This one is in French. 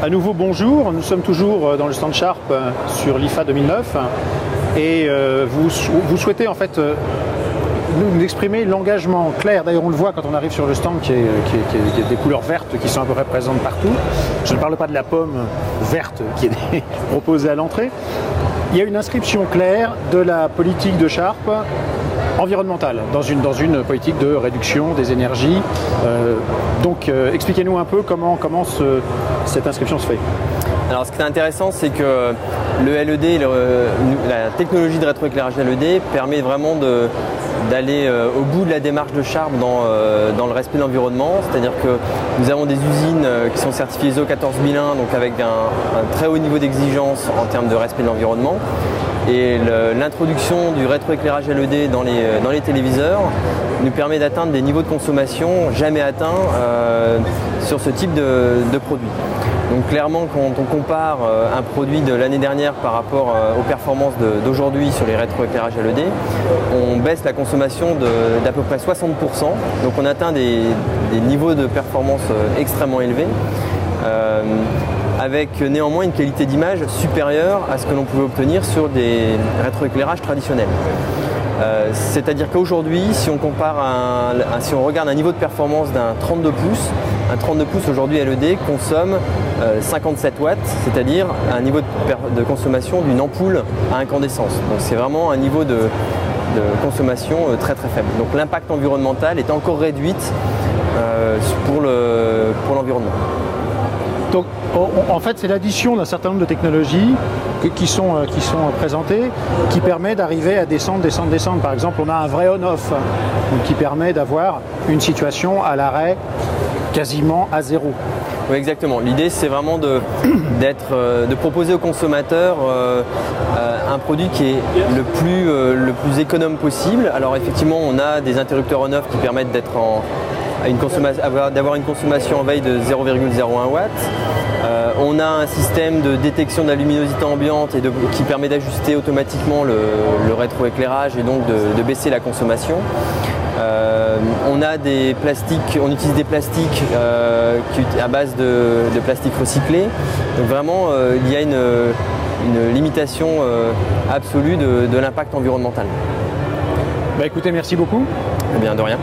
À nouveau, bonjour. Nous sommes toujours dans le stand Sharp sur l'IFA 2009 et vous souhaitez en fait nous exprimer l'engagement clair. D'ailleurs, on le voit quand on arrive sur le stand qui a des couleurs vertes qui sont à peu près présentes partout. Je ne parle pas de la pomme verte qui est proposée à l'entrée. Il y a une inscription claire de la politique de Sharp environnementale dans une politique de réduction des énergies. Expliquez-nous un peu comment cette inscription se fait. Alors ce qui est intéressant, c'est que le LED, la technologie de rétroéclairage LED permet vraiment d'aller au bout de la démarche de Sharp dans le respect de l'environnement. C'est-à-dire que nous avons des usines qui sont certifiées ISO 14001, donc avec un très haut niveau d'exigence en termes de respect de l'environnement. Et l'introduction du rétroéclairage LED dans les téléviseurs nous permet d'atteindre des niveaux de consommation jamais atteints sur ce type de produit. Donc clairement, quand on compare un produit de l'année dernière par rapport aux performances d'aujourd'hui sur les rétroéclairages LED, on baisse la consommation d'à peu près 60%. Donc on atteint des niveaux de performance extrêmement élevés, avec néanmoins une qualité d'image supérieure à ce que l'on pouvait obtenir sur des rétroéclairages traditionnels. C'est-à-dire qu'aujourd'hui, si on regarde un niveau de performance d'un 32 pouces, un 32 pouces aujourd'hui LED consomme 57 watts, c'est-à-dire un niveau de consommation d'une ampoule à incandescence. Donc c'est vraiment un niveau de consommation très très faible. Donc l'impact environnemental est encore réduit pour l'environnement. Donc, en fait, c'est l'addition d'un certain nombre de technologies qui sont présentées, qui permet d'arriver à descendre. Par exemple, on a un vrai on-off qui permet d'avoir une situation à l'arrêt quasiment à zéro. Oui, exactement. L'idée, c'est vraiment de proposer aux consommateurs un produit qui est le plus économe possible. Alors effectivement, on a des interrupteurs on-off qui permettent d'avoir une consommation en veille de 0,01 watts. On a un système de détection de la luminosité ambiante qui permet d'ajuster automatiquement le rétroéclairage et donc de baisser la consommation. On utilise des plastiques à base de plastique recyclé. Donc vraiment, il y a une limitation absolue de l'impact environnemental. Écoutez, merci beaucoup. Eh bien, de rien.